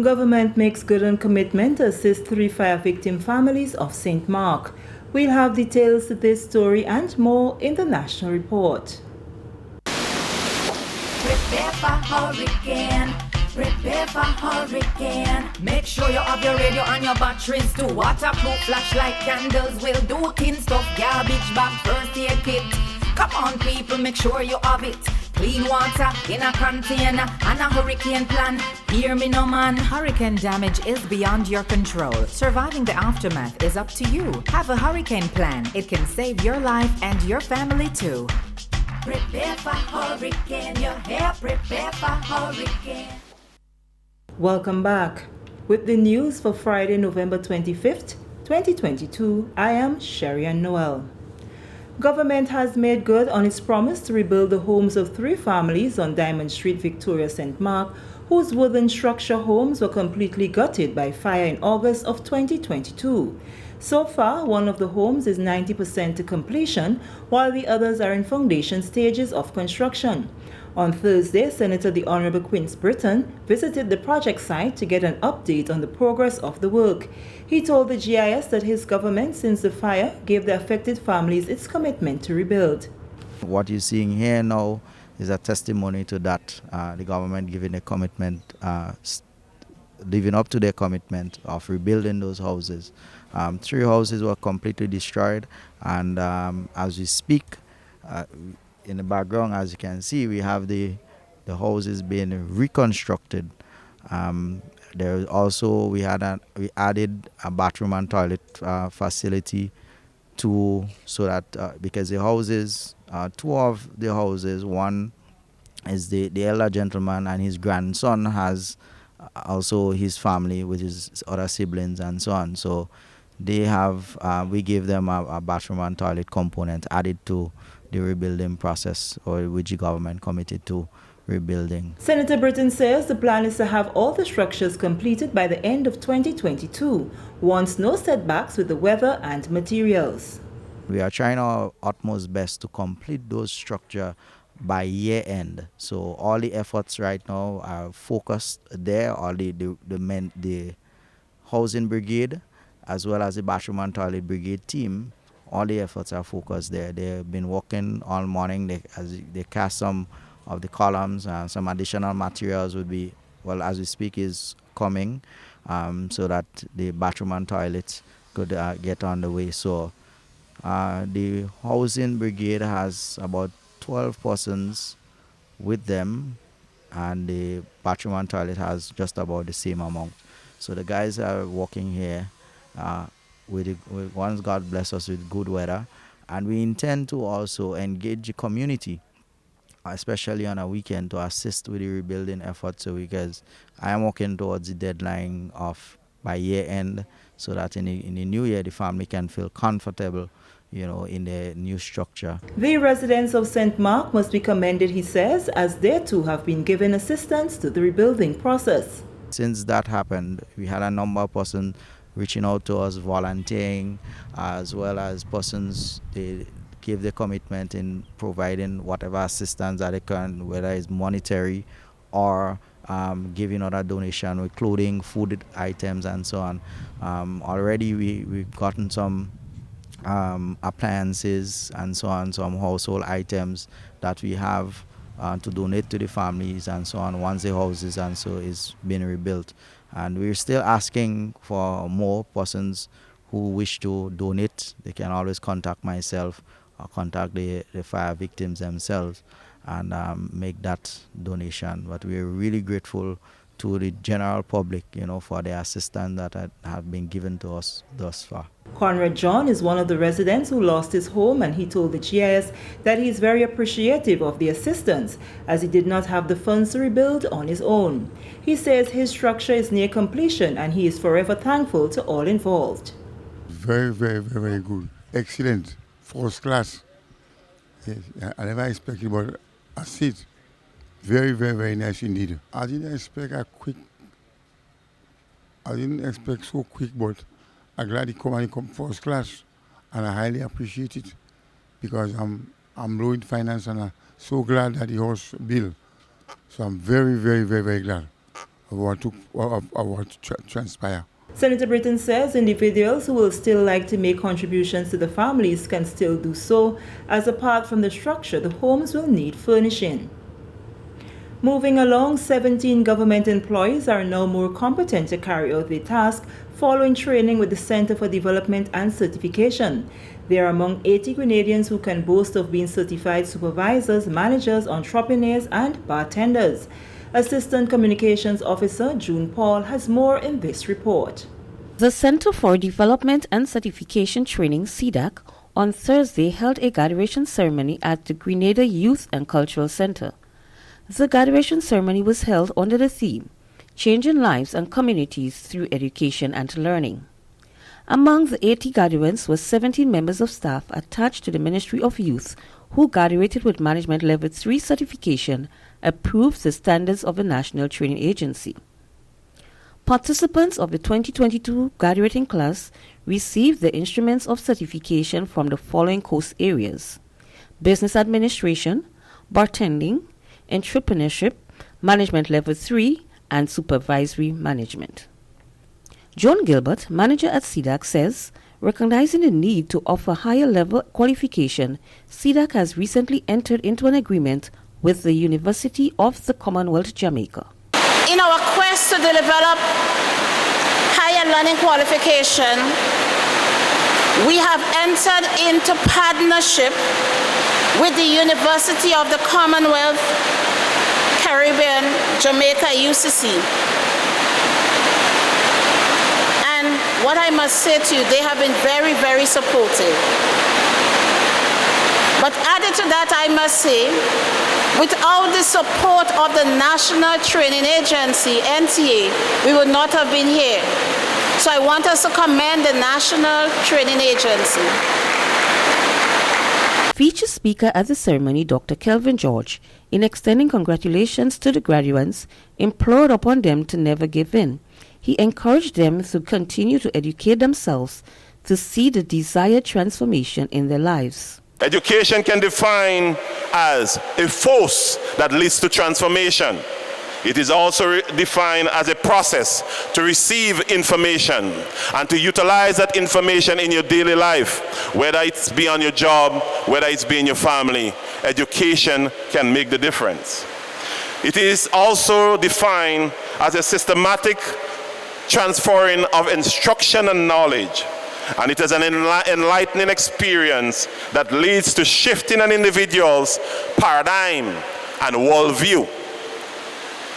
Government makes good on commitment to assist 3 fire victim families of St. Mark. We'll have details to this story and more in the national report. Prepare for hurricane. Prepare for hurricane. Make sure you have your radio and your batteries too. Waterproof flashlight candles will do thin stuff. Garbage bag, first aid kit. Come on people, make sure you have it. Clean water in a container and a hurricane plan. Hear me no man. Hurricane damage is beyond your control. Surviving the aftermath is up to you. Have a hurricane plan. It can save your life and your family too. Prepare for hurricane. Your hair, prepare for hurricane. Welcome back. With the news for Friday, November 25th, 2022, I am Sherry Noel. Government has made good on its promise to rebuild the homes of 3 families on Diamond Street, Victoria, St. Mark, whose wooden structure homes were completely gutted by fire in August of 2022. So far, one of the homes is 90% to completion, while the others are in foundation stages of construction. On Thursday, Senator the Honorable Quince Britton visited the project site to get an update on the progress of the work. He told the GIS that his government, since the fire, gave the affected families its commitment to rebuild. What you're seeing here now is a testimony to that, the government giving a commitment, living up to their commitment of rebuilding those houses. 3 houses were completely destroyed, and as we speak, in the background, as you can see, we have the houses being reconstructed. There also we added a bathroom and toilet facility so that because the houses, 2 of the houses, one is the elder gentleman and his grandson has also his family with his other siblings and so on. So they have we gave them a bathroom and toilet component added to the rebuilding process, or which the government committed to rebuilding. Senator Britton says the plan is to have all the structures completed by the end of 2022, wants no setbacks with the weather and materials. We are trying our utmost best to complete those structures by year end. So all the efforts right now are focused there, all the housing brigade as well as the bathroom and toilet brigade team. All the efforts are focused there. They've been working all morning. They cast some of the columns, some additional materials would be, well, as we speak, is coming, so that the bathroom and toilets could get on the way. So the housing brigade has about 12 persons with them, and the bathroom and toilet has just about the same amount. So the guys are working here. Once God bless us with good weather, and we intend to also engage the community, especially on a weekend, to assist with the rebuilding effort. So because I am working towards the deadline of by year end, so that in the new year the family can feel comfortable, in the new structure. The residents of St. Mark must be commended, he says, as they too have been given assistance to the rebuilding process. Since that happened, we had a number of persons reaching out to us, volunteering, as well as persons, they give their commitment in providing whatever assistance that they can, whether it's monetary or giving other donation with clothing, food items, and so on. Already we've gotten some appliances and so on, some household items that we have to donate to the families and so on once the houses and so is being rebuilt. And we're still asking for more persons who wish to donate. They can always contact myself or contact the fire victims themselves and make that donation. But we're really grateful to the general public, for the assistance that have been given to us thus far. Conrad John is one of the residents who lost his home, and he told the GIS that he is very appreciative of the assistance, as he did not have the funds to rebuild on his own. He says his structure is near completion, and he is forever thankful to all involved. Very, very, very, very good. Excellent. First class. Yes, I never expected about a seat. Very, very, very nice indeed. I didn't expect so quick, but I'm glad it come first class, and I highly appreciate it because I'm low in finance, and I'm so glad that the house built. So I'm very, very, very, very glad. transpire. Senator Britton says individuals who will still like to make contributions to the families can still do so, as apart from the structure, the homes will need furnishing. Moving along, 17 government employees are now more competent to carry out their task following training with the Center for Development and Certification. They are among 80 Grenadians who can boast of being certified supervisors, managers, entrepreneurs, and bartenders. Assistant Communications Officer June Paul has more in this report. The Center for Development and Certification Training, CDAC, on Thursday held a graduation ceremony at the Grenada Youth and Cultural Center. The graduation ceremony was held under the theme, Changing Lives and Communities Through Education and Learning. Among the 80 graduates were 17 members of staff attached to the Ministry of Youth who graduated with Management Level 3 certification approved the standards of the National Training Agency. Participants of the 2022 graduating class received the instruments of certification from the following course areas: Business Administration, Bartending, Entrepreneurship, Management Level 3, and Supervisory Management. John Gilbert, manager at CDAC, says, recognizing the need to offer higher level qualification, CDAC has recently entered into an agreement with the University of the Commonwealth, Jamaica. In our quest to develop higher learning qualification, we have entered into partnership with the University of the Commonwealth, Caribbean, Jamaica, UCC. And what I must say to you, they have been very, very supportive. But added to that, I must say, without the support of the National Training Agency, NTA, we would not have been here. So I want us to commend the National Training Agency. Featured speaker at the ceremony, Dr. Kelvin George, in extending congratulations to the graduates, implored upon them to never give in. He encouraged them to continue to educate themselves to see the desired transformation in their lives. Education can define as a force that leads to transformation. It is also defined as a process to receive information and to utilize that information in your daily life, whether it's be on your job, whether it's be in your family. Education can make the difference. It is also defined as a systematic transferring of instruction and knowledge. And it is an enlightening experience that leads to shifting an individual's paradigm and worldview.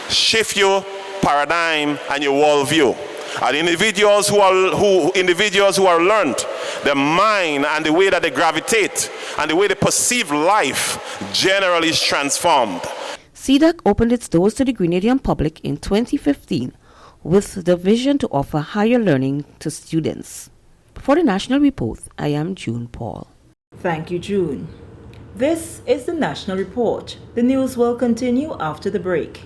Shift your paradigm and your worldview. And individuals who are learned, their mind and the way that they gravitate and the way they perceive life generally is transformed. CDAC opened its doors to the Grenadian public in 2015 with the vision to offer higher learning to students. For the National Report, I am June Paul. Thank you, June. This is the National Report. The news will continue after the break.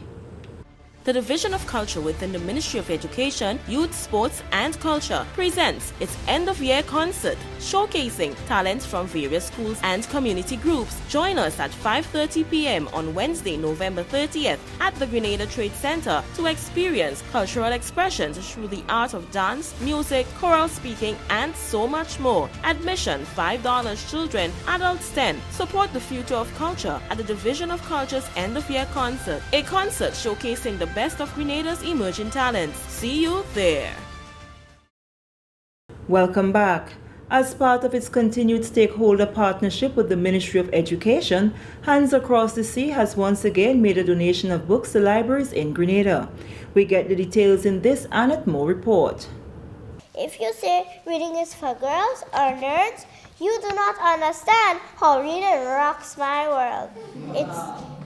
The Division of Culture within the Ministry of Education, Youth, Sports and Culture presents its end-of-year concert, showcasing talents from various schools and community groups. Join us at 5:30 p.m. on Wednesday, November 30th at the Grenada Trade Center to experience cultural expressions through the art of dance, music, choral speaking and so much more. Admission $5, children, adults 10. Support the future of culture at the Division of Culture's end-of-year concert, a concert showcasing the best of Grenada's emerging talents. See you there. Welcome back. As part of its continued stakeholder partnership with the Ministry of Education, Hands Across the Sea has once again made a donation of books to libraries in Grenada. We get the details in this and at more report. If you say reading is for girls or nerds, you do not understand how reading rocks my world.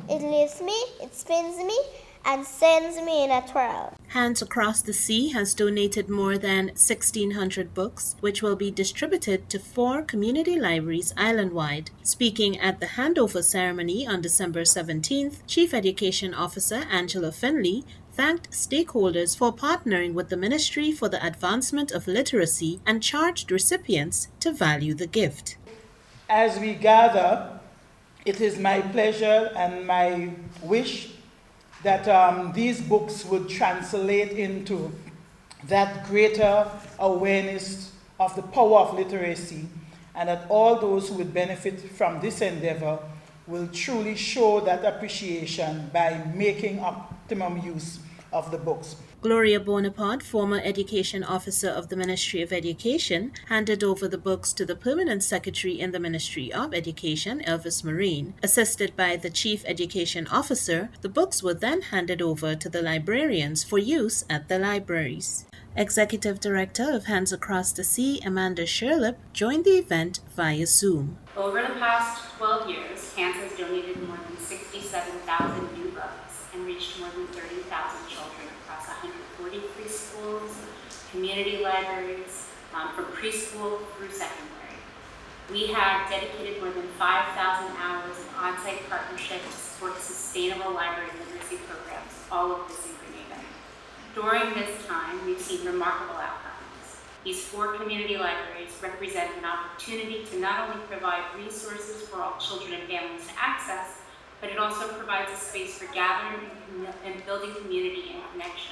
It lifts me, it spins me, and sends me in a twirl. Hands Across the Sea has donated more than 1,600 books, which will be distributed to 4 community libraries island-wide. Speaking at the handover ceremony on December 17th, Chief Education Officer Angela Finley thanked stakeholders for partnering with the Ministry for the Advancement of Literacy and charged recipients to value the gift. As we gather, it is my pleasure and my wish that these books would translate into that greater awareness of the power of literacy, and that all those who would benefit from this endeavor will truly show that appreciation by making optimum use of the books. Gloria Bonaparte, former Education Officer of the Ministry of Education, handed over the books to the Permanent Secretary in the Ministry of Education, Elvis Marine. Assisted by the Chief Education Officer, the books were then handed over to the librarians for use at the libraries. Executive Director of Hands Across the Sea, Amanda Sherlip, joined the event via Zoom. Over the past 12 years, Hands has donated more than 67,000 new books and reached more than 30,000 children across 140 preschools, community libraries, from preschool through secondary. We have dedicated more than 5,000 hours of on-site partnership to support sustainable library literacy programs all over this in Grenada. During this time, we've seen remarkable outcomes. These 4 community libraries represent an opportunity to not only provide resources for all children and families to access, but it also provides a space for gathering and building community and connection.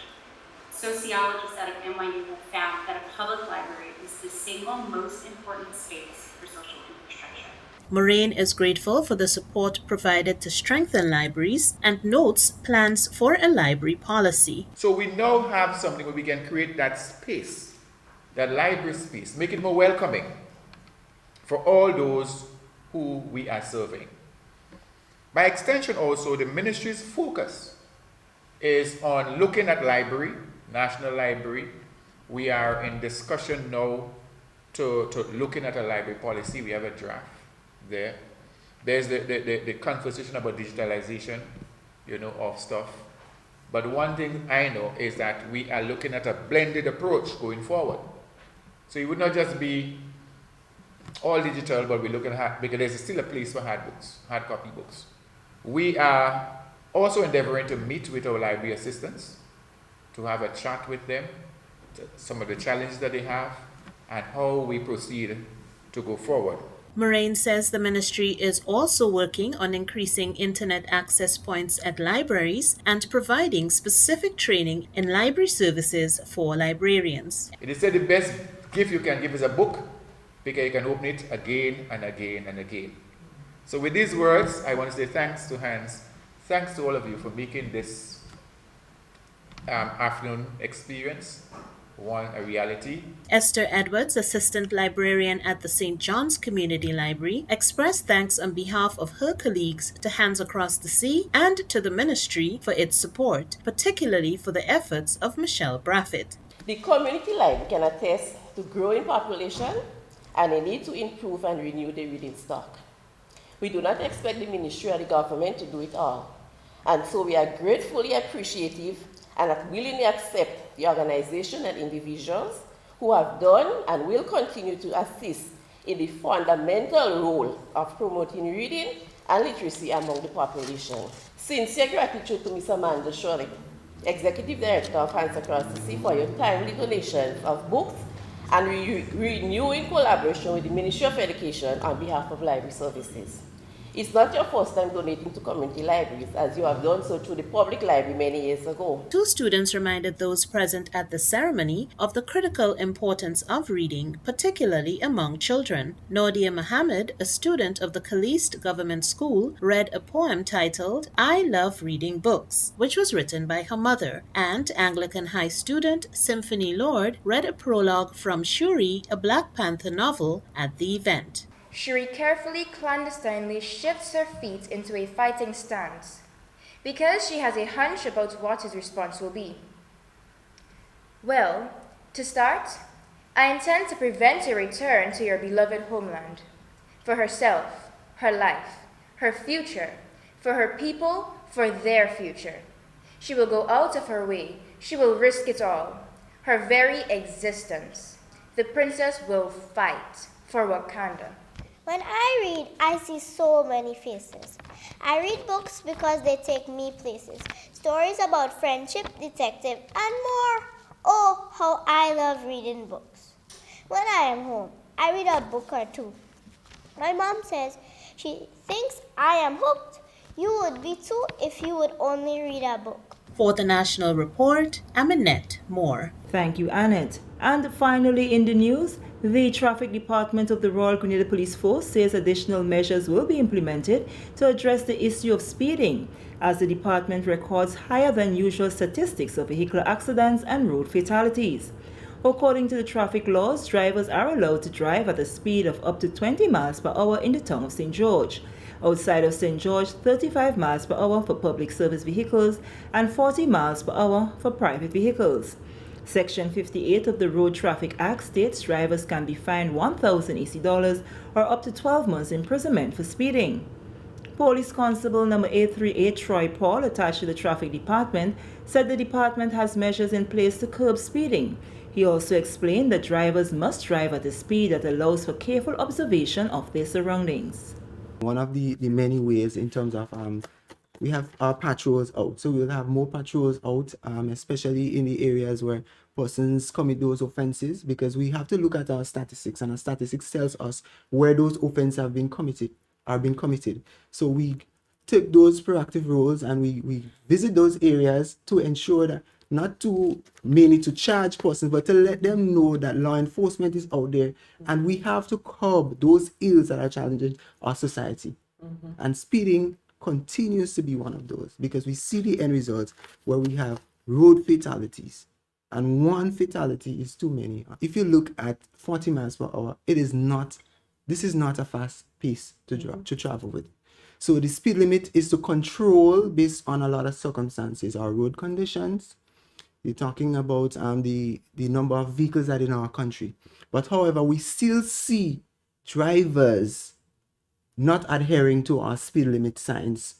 Sociologists out of NYU have found that a public library is the single most important space for social infrastructure. Moraine is grateful for the support provided to strengthen libraries and notes plans for a library policy. So we now have something where we can create that space, that library space, make it more welcoming for all those who we are serving. By extension also, the ministry's focus is on looking at library, National Library. We are in discussion now to looking at a library policy. We have a draft there. There's the conversation about digitalization, of stuff. But one thing I know is that we are looking at a blended approach going forward. So it would not just be all digital, but we're looking at, because there's still a place for hard copy books. We are also endeavoring to meet with our library assistants, to have a chat with them, some of the challenges that they have, and how we proceed to go forward. Moraine says the ministry is also working on increasing internet access points at libraries and providing specific training in library services for librarians. It is said the best gift you can give is a book, because you can open it again and again and again. So with these words, I want to say thanks to Hans. Thanks to all of you for making this afternoon experience a reality. Esther Edwards, Assistant Librarian at the St. John's Community Library, expressed thanks on behalf of her colleagues to Hands Across the Sea and to the ministry for its support, particularly for the efforts of Michelle Braffett. The community library can attest to growing population and a need to improve and renew the reading stock. We do not expect the ministry or the government to do it all, and so we are gratefully appreciative and willingly accept the organization and individuals who have done and will continue to assist in the fundamental role of promoting reading and literacy among the population. Sincere gratitude to Ms. Amanda Sherlip, Executive Director of Hands Across the Sea, for your timely donations of books and renewing collaboration with the Ministry of Education on behalf of library services. It's not your first time donating to community libraries, as you have done so through the public library many years ago. 2 students reminded those present at the ceremony of the critical importance of reading, particularly among children. Naudia Mohammed, a student of the Caliste Government School, read a poem titled I Love Reading Books, which was written by her mother, and Anglican High student Symphony Lord read a prologue from Shuri, a Black Panther novel, at the event. Shuri carefully, clandestinely shifts her feet into a fighting stance because she has a hunch about what his response will be. Well, to start, I intend to prevent a return to your beloved homeland. For herself, her life, her future, for her people, for their future. She will go out of her way. She will risk it all. Her very existence. The princess will fight for Wakanda. When I read, I see so many faces. I read books because they take me places. Stories about friendship, detective, and more. Oh, how I love reading books. When I am home, I read a book or two. My mom says she thinks I am hooked. You would be too if you would only read a book. For the National Report, I'm Annette Moore. Thank you, Annette. And finally in the news, the Traffic Department of the Royal Grenada Police Force says additional measures will be implemented to address the issue of speeding, as the department records higher than usual statistics of vehicular accidents and road fatalities. According to the traffic laws, drivers are allowed to drive at a speed of up to 20 miles per hour in the town of St. George. Outside of St. George, 35 miles per hour for public service vehicles and 40 miles per hour for private vehicles. Section 58 of the Road Traffic Act states drivers can be fined $1,000 EC or up to 12 months imprisonment for speeding. Police Constable number 838 Troy Paul, attached to the Traffic Department, said the department has measures in place to curb speeding. He also explained that drivers must drive at a speed that allows for careful observation of their surroundings. One of the many ways in terms of we have our patrols out, so we'll have more patrols out, especially in the areas where persons commit those offenses, because we have to look at our statistics, and our statistics tells us where those offenses have been committed. So we take those proactive roles and we visit those areas to ensure that not to mainly to charge persons, but to let them know that law enforcement is out there, and we have to curb those ills that are challenging our society. And speeding continues to be one of those, because we see the end results where we have road fatalities, and one fatality is too many. If you look at 40 miles per hour, this is not a fast pace to travel with. So the speed limit is to control based on a lot of circumstances, our road conditions. You're talking about the number of vehicles that are in our country. But however, we still see drivers not adhering to our speed limit signs,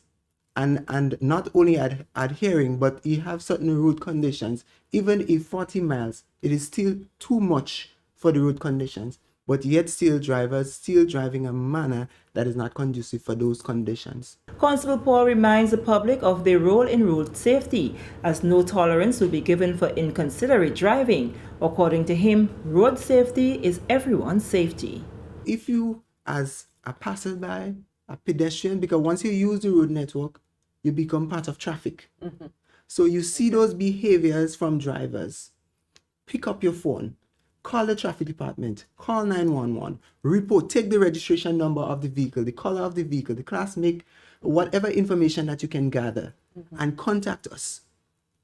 and not only adhering, but you have certain road conditions. Even if 40 miles, it is still too much for the road conditions, but yet still drivers still driving a manner that is not conducive for those conditions. Constable Paul reminds the public of their role in road safety, as no tolerance will be given for inconsiderate driving. According to him, road safety is everyone's safety. If you, as a passerby, a pedestrian, because once you use the road network, you become part of traffic. So you see those behaviors from drivers. Pick up your phone, call the traffic department, call 911, report, take the registration number of the vehicle, the color of the vehicle, the class, make, whatever information that you can gather, and contact us.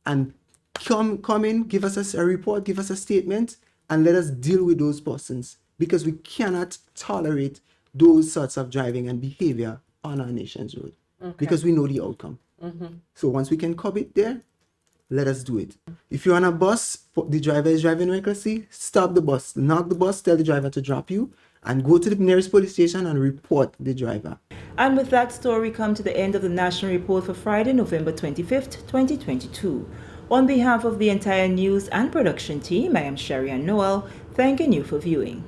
And come in, give us a report, give us a statement, and let us deal with those persons, because we cannot tolerate those sorts of driving and behavior on our nation's road, because we know the outcome. So once we can curb it there, let us do it. If you're on a bus, the driver is driving recklessly, stop the bus, knock the bus, tell the driver to drop you, and go to the nearest police station and report the driver. And with that story, we come to the end of the National Report for Friday, November 25th, 2022. On behalf of the entire news and production team, I am Sherry Ann Noel, thanking you for viewing.